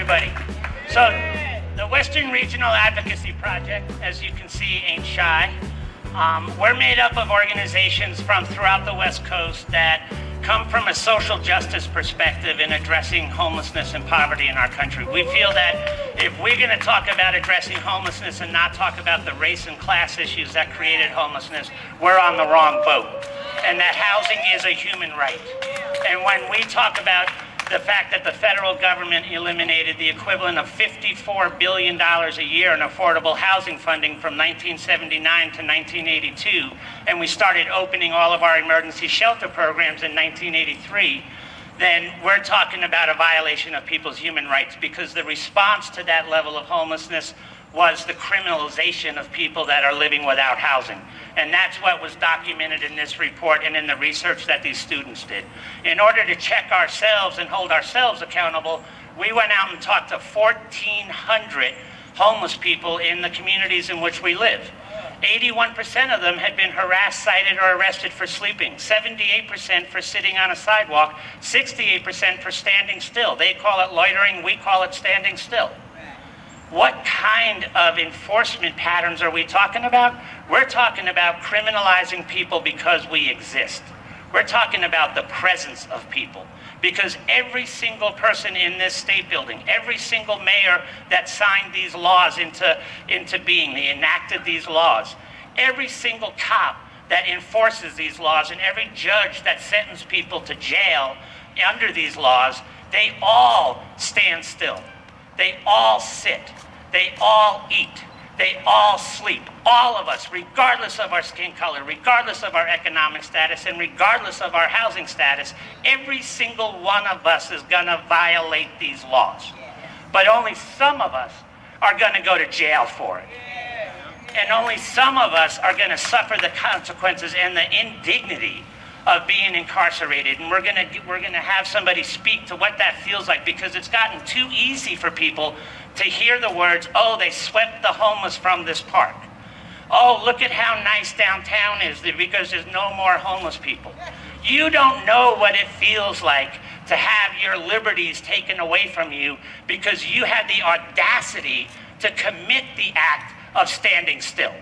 everybody. So, the Western Regional Advocacy Project, as you can see, ain't shy. We're made up of organizations from throughout the West Coast that come from a social justice perspective in addressing homelessness and poverty in our country. We feel that if we're going to talk about addressing homelessness and not talk about the race and class issues that created homelessness, we're on the wrong boat. And that housing is a human right. And when we talk about the fact that the federal government eliminated the equivalent of $54 billion a year in affordable housing funding from 1979 to 1982, and we started opening all of our emergency shelter programs in 1983, then we're talking about a violation of people's human rights, because the response to that level of homelessness was the criminalization of people that are living without housing. And that's what was documented in this report and in the research that these students did. In order to check ourselves and hold ourselves accountable, we went out and talked to 1,400 homeless people in the communities in which we live. 81% of them had been harassed, cited, or arrested for sleeping, 78% for sitting on a sidewalk, 68% for standing still. They call it loitering, we call it standing still. What kind of enforcement patterns are we talking about? We're talking about criminalizing people because we exist. We're talking about the presence of people. Because every single person in this state building, every single mayor that signed these laws into being, they enacted these laws, every single cop that enforces these laws, and every judge that sentenced people to jail under these laws, they all stand still. They all sit. They all eat. They all sleep. All of us, regardless of our skin color, regardless of our economic status, and regardless of our housing status, every single one of us is going to violate these laws. But only some of us are going to go to jail for it. And only some of us are going to suffer the consequences and the indignity of being incarcerated. And we're going to have somebody speak to what that feels like, because it's gotten too easy for people to hear the words, oh, they swept the homeless from this park. Oh, look at how nice downtown is because there's no more homeless people. You don't know what it feels like to have your liberties taken away from you because you had the audacity to commit the act of standing still.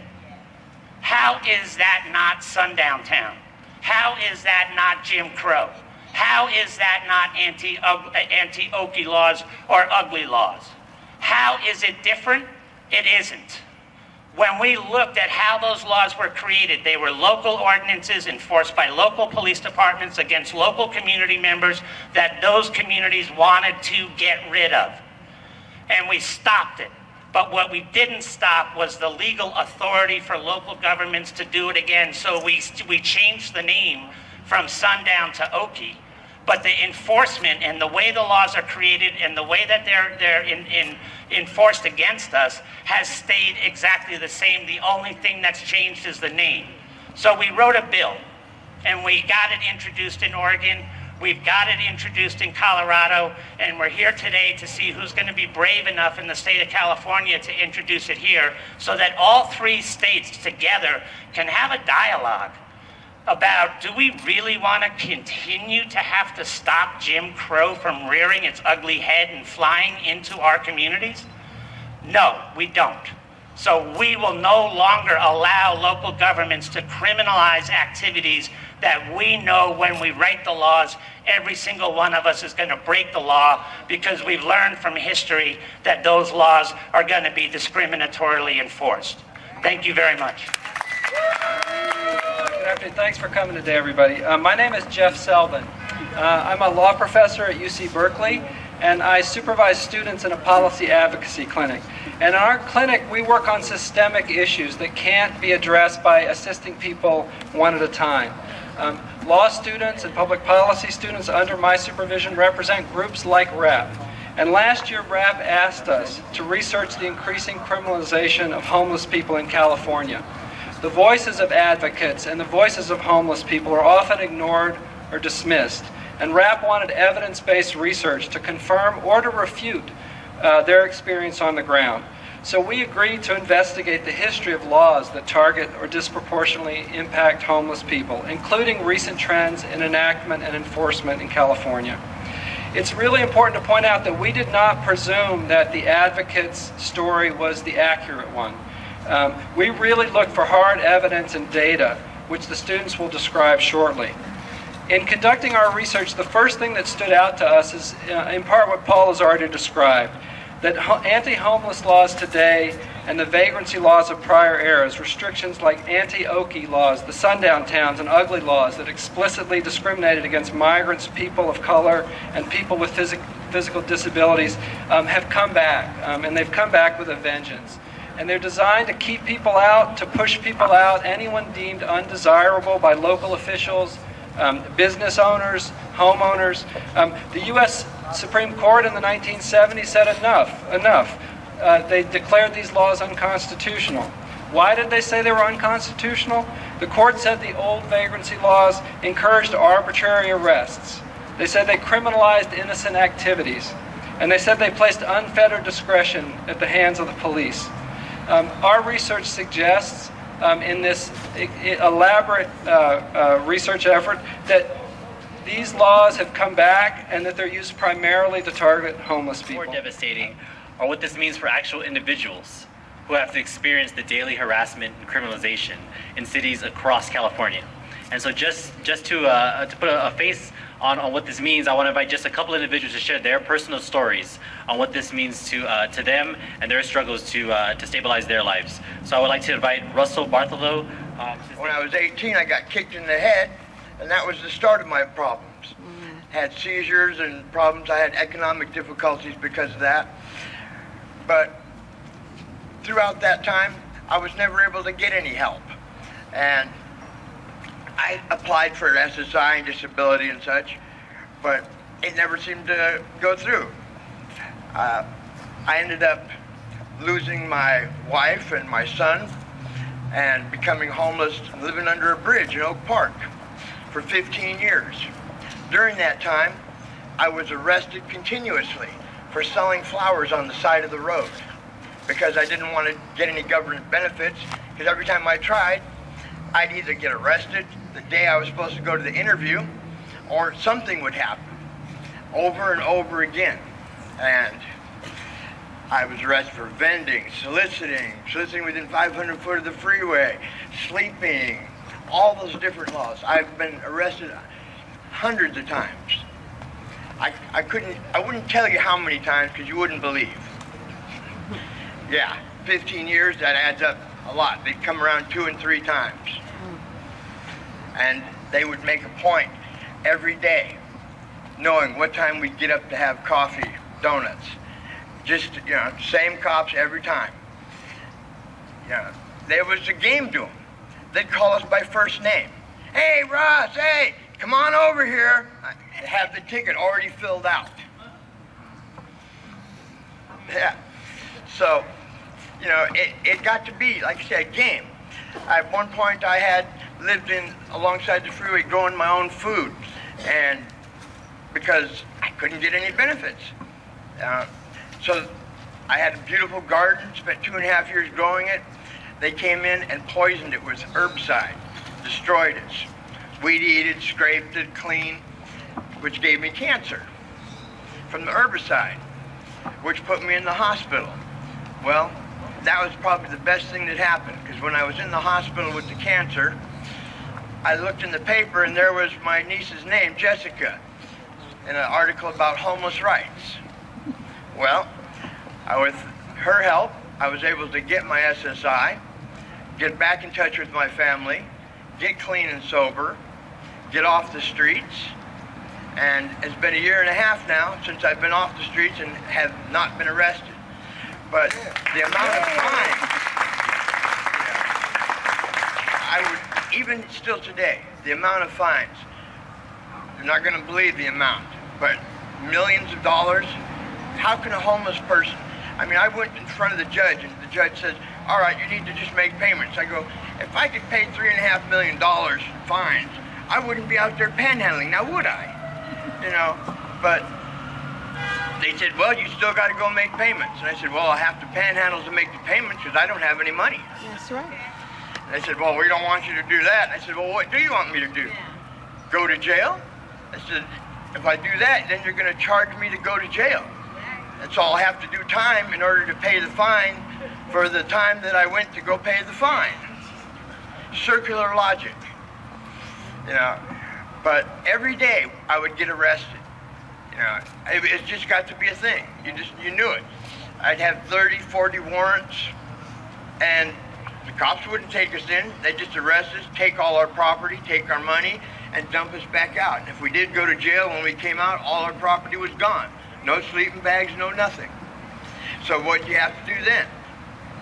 How is that not sundown town? How is that not Jim Crow? How is that not anti-Okie laws or ugly laws? How is it different? It isn't. When we looked at how those laws were created, they were local ordinances enforced by local police departments against local community members that those communities wanted to get rid of. And we stopped it. But what we didn't stop was the legal authority for local governments to do it again. So we changed the name from sundown to Okie. But the enforcement and the way the laws are created and the way that they're enforced against us has stayed exactly the same. The only thing that's changed is the name. So we wrote a bill, and we got it introduced in Oregon. We've got it introduced in Colorado, and we're here today to see who's going to be brave enough in the state of California to introduce it here so that all three states together can have a dialogue about, do we really want to continue to have to stop Jim Crow from rearing its ugly head and flying into our communities? No, we don't. So we will no longer allow local governments to criminalize activities that we know when we write the laws, every single one of us is going to break the law because we've learned from history that those laws are going to be discriminatorily enforced. Thank you very much. Good afternoon. Thanks for coming today, everybody. My name is Jeff Selvin. I'm a law professor at UC Berkeley, and I supervise students in a policy advocacy clinic. And in our clinic, we work on systemic issues that can't be addressed by assisting people one at a time. Law students and public policy students under my supervision represent groups like RAP. And last year, RAP asked us to research the increasing criminalization of homeless people in California. The voices of advocates and the voices of homeless people are often ignored or dismissed. And RAP wanted evidence-based research to confirm or to refute their experience on the ground. So we agreed to investigate the history of laws that target or disproportionately impact homeless people, including recent trends in enactment and enforcement in California. it's really important to point out that we did not presume that the advocate's story was the accurate one. We really looked for hard evidence and data, which the students will describe shortly. In conducting our research, the first thing that stood out to us is in part what Paul has already described, that anti-homeless laws today and the vagrancy laws of prior eras, restrictions like anti-Okie laws, the sundown towns, and ugly laws that explicitly discriminated against migrants, people of color, and people with physical disabilities have come back, and they've come back with a vengeance. And they're designed to keep people out, to push people out, anyone deemed undesirable by local officials, business owners, homeowners. The U.S. Supreme Court in the 1970s said enough. They declared these laws unconstitutional. Why did they say they were unconstitutional? The court said the old vagrancy laws encouraged arbitrary arrests. They said they criminalized innocent activities. And they said they placed unfettered discretion at the hands of the police. Our research suggests in this elaborate research effort that these laws have come back and that they're used primarily to target homeless people. More devastating are what this means for actual individuals who have to experience the daily harassment and criminalization in cities across California. And so just to put a face on what this means, I want to invite just a couple individuals to share their personal stories on what this means to them and their struggles to stabilize their lives. So I would like to invite Russell Bartholow. When I was 18, I got kicked in the head, and that was the start of my problems. Had seizures and problems. I had economic difficulties because of that. But throughout that time, I was never able to get any help. And I applied for SSI and disability and such, but it never seemed to go through. I ended up losing my wife and my son and becoming homeless, living under a bridge in Oak Park for 15 years. During that time, I was arrested continuously for selling flowers on the side of the road because I didn't want to get any government benefits, because every time I tried, I'd either get arrested the day I was supposed to go to the interview, or something would happen over and over again. And I was arrested for vending, soliciting within 500 foot of the freeway, sleeping, all those different laws. I've been arrested hundreds of times. I wouldn't tell you how many times because you wouldn't believe. Yeah, 15 years, that adds up a lot. They'd come around 2 and 3 times. And they would make a point every day, knowing what time we'd get up to have coffee, donuts. Just, same cops every time. There was a game to them. They'd call us by first name. Hey, Ross, hey, come on over here. I have the ticket already filled out. Yeah. So, it got to be, like I said, game. At one point I had lived alongside the freeway growing my own food, and because I couldn't get any benefits. So I had a beautiful garden, spent 2.5 years growing it. They came in and poisoned it with herbicide, destroyed it, weed-eated, scraped it clean, which gave me cancer from the herbicide, which put me in the hospital. Well, that was probably the best thing that happened, because when I was in the hospital with the cancer, I looked in the paper and there was my niece's name, Jessica, in an article about homeless rights. Well, with her help, I was able to get my SSI, get back in touch with my family, get clean and sober, get off the streets, and it's been 1.5 years now since I've been off the streets and have not been arrested. But the amount of fines, even still today, the amount of fines, you're not going to believe the amount, but millions of dollars. How can a homeless person, I went in front of the judge, and the judge says, all right, you need to just make payments. I go, if I could pay $3.5 million fines, I wouldn't be out there panhandling, now would I? But they said, well, you still got to go make payments. And I said, well, I'll have to panhandle to make the payments because I don't have any money. That's right. And they said, well, we don't want you to do that. And I said, well, what do you want me to do? Go to jail? I said, if I do that, then you're going to charge me to go to jail. And so I'll have to do time in order to pay the fine for the time that I went to go pay the fine. Circular logic, you know. But every day I would get arrested. You know, it's just got to be a thing. You knew it. I'd have 30, 40 warrants, and the cops wouldn't take us in. They'd just arrest us, take all our property, take our money, and dump us back out. And if we did go to jail, when we came out, all our property was gone. No sleeping bags, no nothing. So what you have to do then?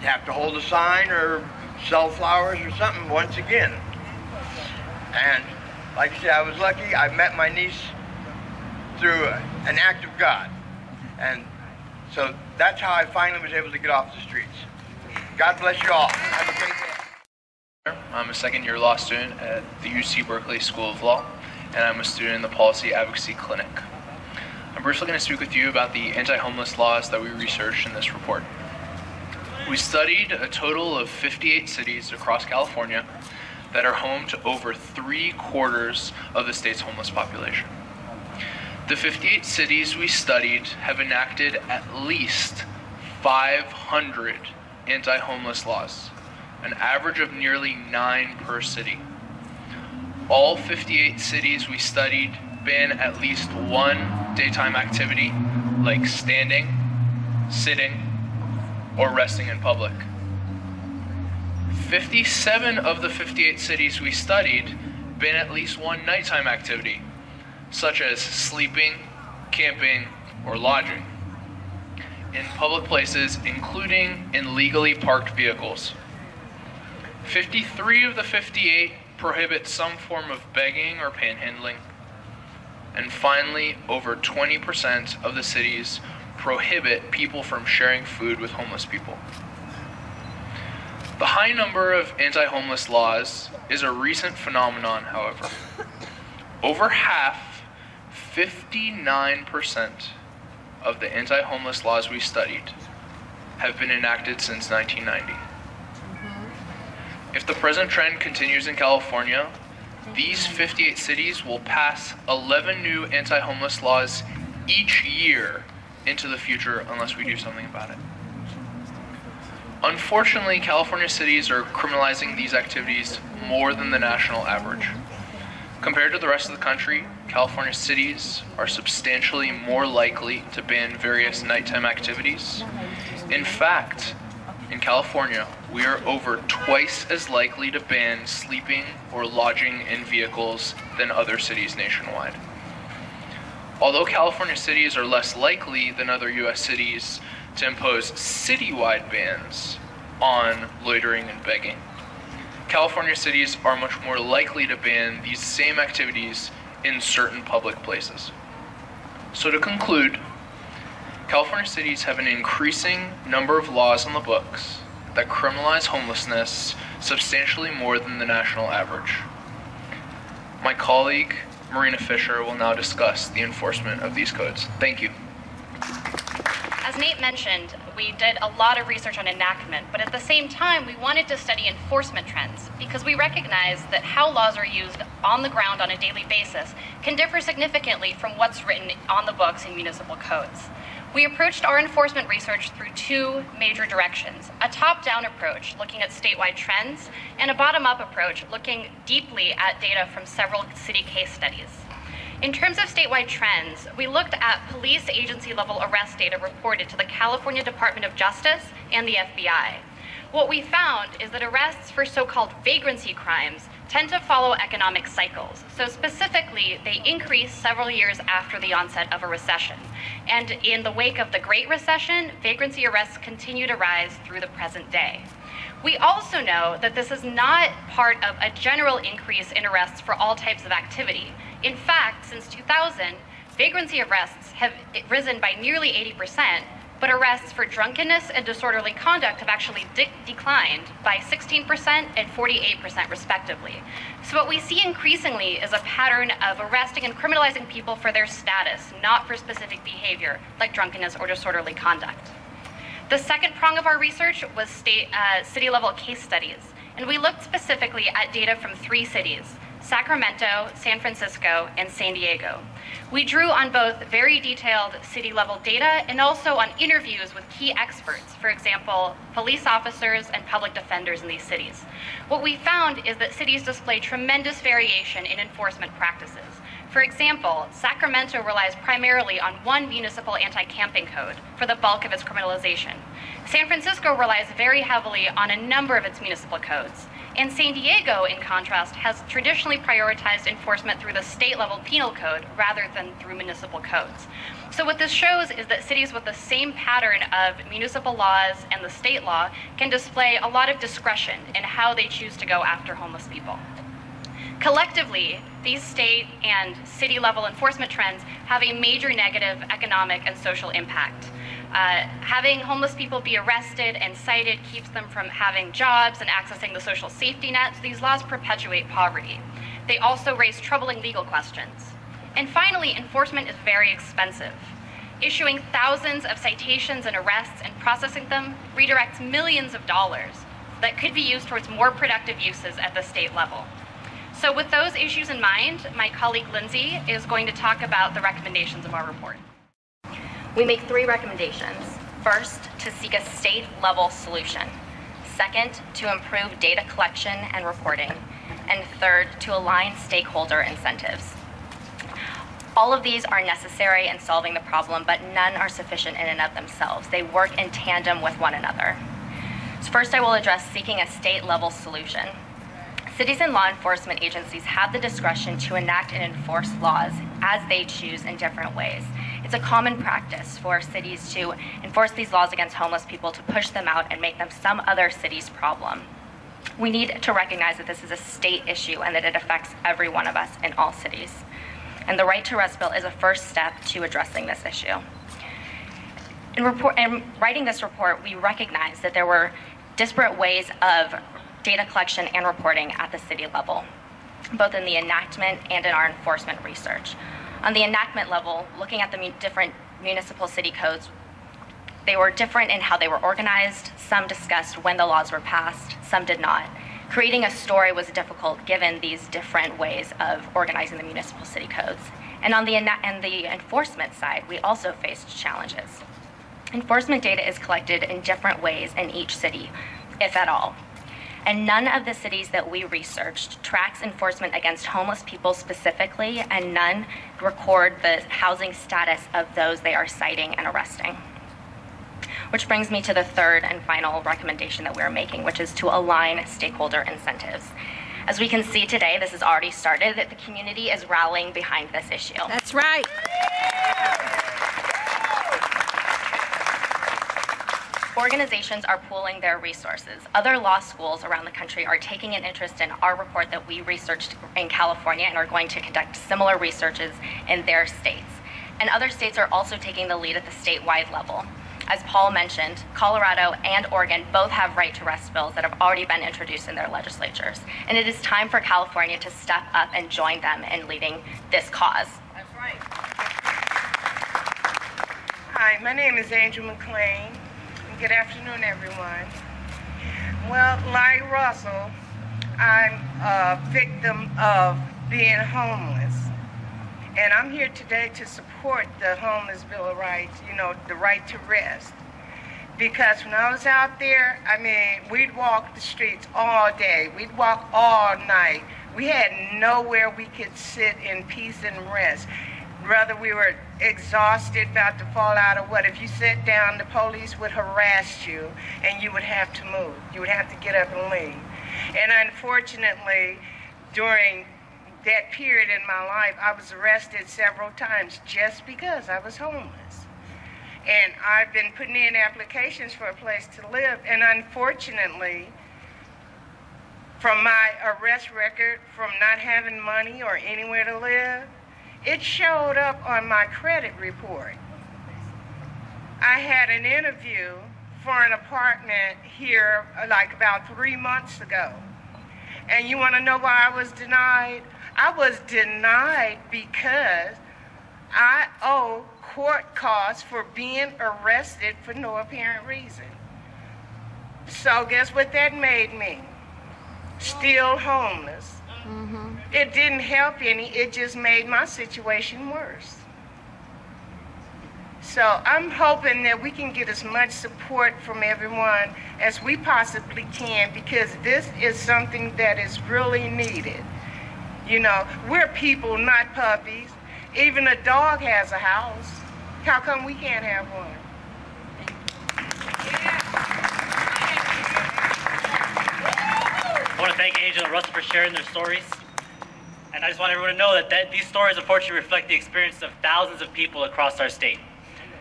You have to hold a sign or sell flowers or something once again. And like I said, I was lucky. I met my niece through an act of God. And so that's how I finally was able to get off the streets. God bless you all. Have a great day. I'm a second-year law student at the UC Berkeley School of Law, and I'm a student in the Policy Advocacy Clinic. I'm briefly going to speak with you about the anti-homeless laws that we researched in this report. We studied a total of 58 cities across California that are home to over 3/4 of the state's homeless population. The 58 cities we studied have enacted at least 500 anti-homeless laws, an average of nearly 9 per city. All 58 cities we studied ban at least one daytime activity, like standing, sitting, or resting in public. 57 of the 58 cities we studied ban at least one nighttime activity, such as sleeping, camping, or lodging, in public places, including in legally parked vehicles. 53 of the 58 prohibit some form of begging or panhandling. And finally, over 20% of the cities prohibit people from sharing food with homeless people. The high number of anti-homeless laws is a recent phenomenon, however. Over half, 59% of the anti-homeless laws we studied have been enacted since 1990. If the present trend continues in California, these 58 cities will pass 11 new anti-homeless laws each year into the future unless we do something about it. Unfortunately, California cities are criminalizing these activities more than the national average. Compared to the rest of the country, California cities are substantially more likely to ban various nighttime activities. In fact, in California, we are over twice as likely to ban sleeping or lodging in vehicles than other cities nationwide. Although California cities are less likely than other U.S. cities to impose citywide bans on loitering and begging, California cities are much more likely to ban these same activities in certain public places. So to conclude, California cities have an increasing number of laws on the books that criminalize homelessness substantially more than the national average. My colleague, Marina will now discuss the enforcement of these codes. Thank you. As Nate mentioned, we did a lot of research on enactment, but at the same time, we wanted to study enforcement trends because we recognize that how laws are used on the ground on a daily basis can differ significantly from what's written on the books in municipal codes. We approached our enforcement research through two major directions: a top-down approach, looking at statewide trends, and a bottom-up approach, looking deeply at data from several city case studies. In terms of statewide trends, we looked at police agency-level arrest data reported to the California Department of Justice and the FBI. What we found is that arrests for so-called vagrancy crimes tend to follow economic cycles. So specifically, they increase several years after the onset of a recession. And in the wake of the Great Recession, vagrancy arrests continue to rise through the present day. We also know that this is not part of a general increase in arrests for all types of activity. In fact, since 2000, vagrancy arrests have risen by nearly 80%, but arrests for drunkenness and disorderly conduct have actually declined by 16% and 48% respectively. So what we see increasingly is a pattern of arresting and criminalizing people for their status, not for specific behavior like drunkenness or disorderly conduct. The second prong of our research was city-level case studies, and we looked specifically at data from 3 cities: Sacramento, San Francisco, and San Diego. We drew on both very detailed city-level data and also on interviews with key experts, for example, police officers and public defenders in these cities. What we found is that cities display tremendous variation in enforcement practices. For example, Sacramento relies primarily on one municipal anti-camping code for the bulk of its criminalization. San Francisco relies very heavily on a number of its municipal codes. And San Diego, in contrast, has traditionally prioritized enforcement through the state-level penal code rather than through municipal codes. So what this shows is that cities with the same pattern of municipal laws and the state law can display a lot of discretion in how they choose to go after homeless people. Collectively, these state and city-level enforcement trends have a major negative economic and social impact. Having homeless people be arrested and cited keeps them from having jobs and accessing the social safety nets. These laws perpetuate poverty. They also raise troubling legal questions. And finally, enforcement is very expensive. Issuing thousands of citations and arrests and processing them redirects millions of dollars that could be used towards more productive uses at the state level. So with those issues in mind, my colleague Lindsay is going to talk about the recommendations of our report. We make 3 recommendations. First, to seek a state-level solution. Second, to improve data collection and reporting. And third, to align stakeholder incentives. All of these are necessary in solving the problem, but none are sufficient in and of themselves. They work in tandem with one another. So first, I will address seeking a state-level solution. Cities and law enforcement agencies have the discretion to enact and enforce laws as they choose in different ways. It's a common practice for cities to enforce these laws against homeless people, to push them out and make them some other city's problem. We need to recognize that this is a state issue and that it affects every one of us in all cities. And the Right to Rest bill is a first step to addressing this issue. In writing this report, we recognize that there were disparate ways of data collection and reporting at the city level, both in the enactment and in our enforcement research. On the enactment level, looking at the different municipal city codes, they were different in how they were organized. Some discussed when the laws were passed, some did not. Creating a story was difficult given these different ways of organizing the municipal city codes. And on the enforcement side, we also faced challenges. Enforcement data is collected in different ways in each city, if at all. And none of the cities that we researched tracks enforcement against homeless people specifically, and none record the housing status of those they are citing and arresting. Which brings me to the third and final recommendation that we're making, which is to align stakeholder incentives. As we can see today, this has already started, that the community is rallying behind this issue. That's right. Organizations are pooling their resources. Other law schools around the country are taking an interest in our report that we researched in California and are going to conduct similar researches in their states. And other states are also taking the lead at the statewide level. As Paul mentioned, Colorado and Oregon both have right to rest bills that have already been introduced in their legislatures. And it is time for California to step up and join them in leading this cause. That's right. Hi, my name is Angel McLean. Good afternoon, everyone. Well, like Russell, I'm a victim of being homeless. And I'm here today to support the Homeless Bill of Rights, you know, the right to rest. Because when I was out there, I mean, we'd walk the streets all day. We'd walk all night. We had nowhere we could sit in peace and rest. Whether we were exhausted, about to fall out, or what, if you sat down, the police would harass you and you would have to move. You would have to get up and leave. And unfortunately, during that period in my life, I was arrested several times just because I was homeless. And I've been putting in applications for a place to live, and unfortunately, from my arrest record, from not having money or anywhere to live, it showed up on my credit report. I had an interview for an apartment here like about 3 months ago. And you want to know why I was denied? I was denied because I owe court costs for being arrested for no apparent reason. So guess what that made me? Still homeless. It didn't help any, it just made my situation worse. So I'm hoping that we can get as much support from everyone as we possibly can, because this is something that is really needed. You know, we're people, not puppies. Even a dog has a house. How come we can't have one? I want to thank Angel and Russell for sharing their stories. And I just want everyone to know that these stories unfortunately reflect the experience of thousands of people across our state.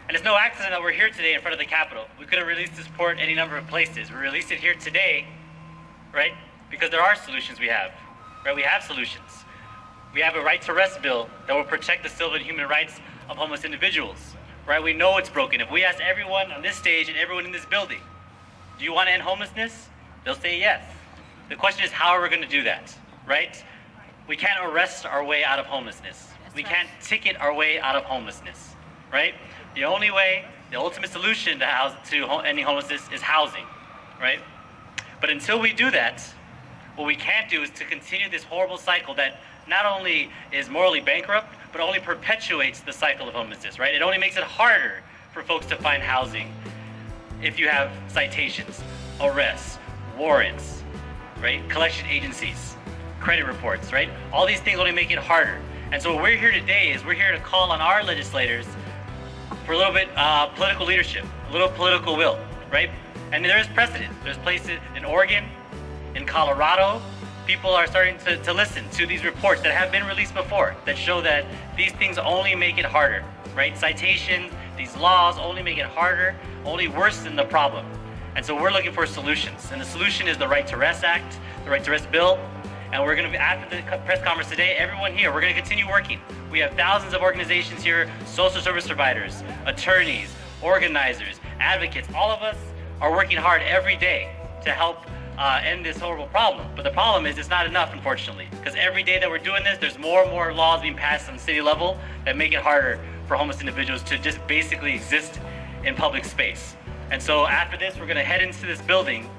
And it's no accident that we're here today in front of the Capitol. We could have released this report any number of places. We released it here today, right? Because there are solutions we have, right? We have solutions. We have a right to rest bill that will protect the civil and human rights of homeless individuals, right? We know it's broken. If we ask everyone on this stage and everyone in this building, do you want to end homelessness? They'll say yes. The question is, how are we going to do that, right? We can't arrest our way out of homelessness. We can't ticket our way out of homelessness, right? The only way, the ultimate solution to ending homelessness is housing, right? But until we do that, what we can't do is to continue this horrible cycle that not only is morally bankrupt, but only perpetuates the cycle of homelessness, right? It only makes it harder for folks to find housing if you have citations, arrests, warrants, right? Collection agencies, credit reports, right? All these things only make it harder. And so what we're here today is we're here to call on our legislators for a little bit political leadership, a little political will, right? And there is precedent. There's places in Oregon, in Colorado, people are starting to listen to these reports that have been released before that show that these things only make it harder, right? Citations, these laws only make it harder, only worsen the problem. And so we're looking for solutions. And the solution is the Right to Rest Act, the Right to Rest Bill. And we're going to be, after the press conference today, everyone here, we're going to continue working. We have thousands of organizations here, social service providers, attorneys, organizers, advocates. All of us are working hard every day to help end this horrible problem. But the problem is it's not enough, unfortunately, because every day that we're doing this, there's more and more laws being passed on the city level that make it harder for homeless individuals to just basically exist in public space. And so after this, we're going to head into this building,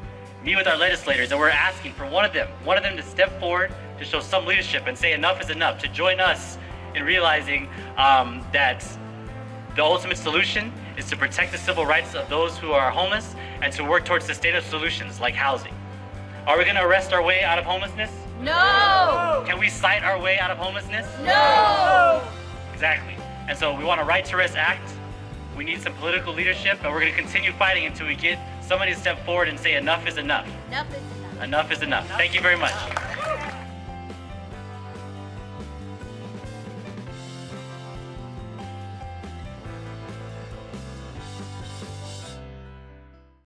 meet with our legislators, and we're asking for one of them to step forward to show some leadership and say enough is enough, to join us in realizing that the ultimate solution is to protect the civil rights of those who are homeless and to work towards sustainable solutions like housing. Are we going to arrest our way out of homelessness? No! Can we cite our way out of homelessness? No! Exactly. And so we want a Right to Rest Act. We need some political leadership, and we're going to continue fighting until we get somebody to step forward and say enough is enough. Enough is enough. Enough is enough. Thank you very much.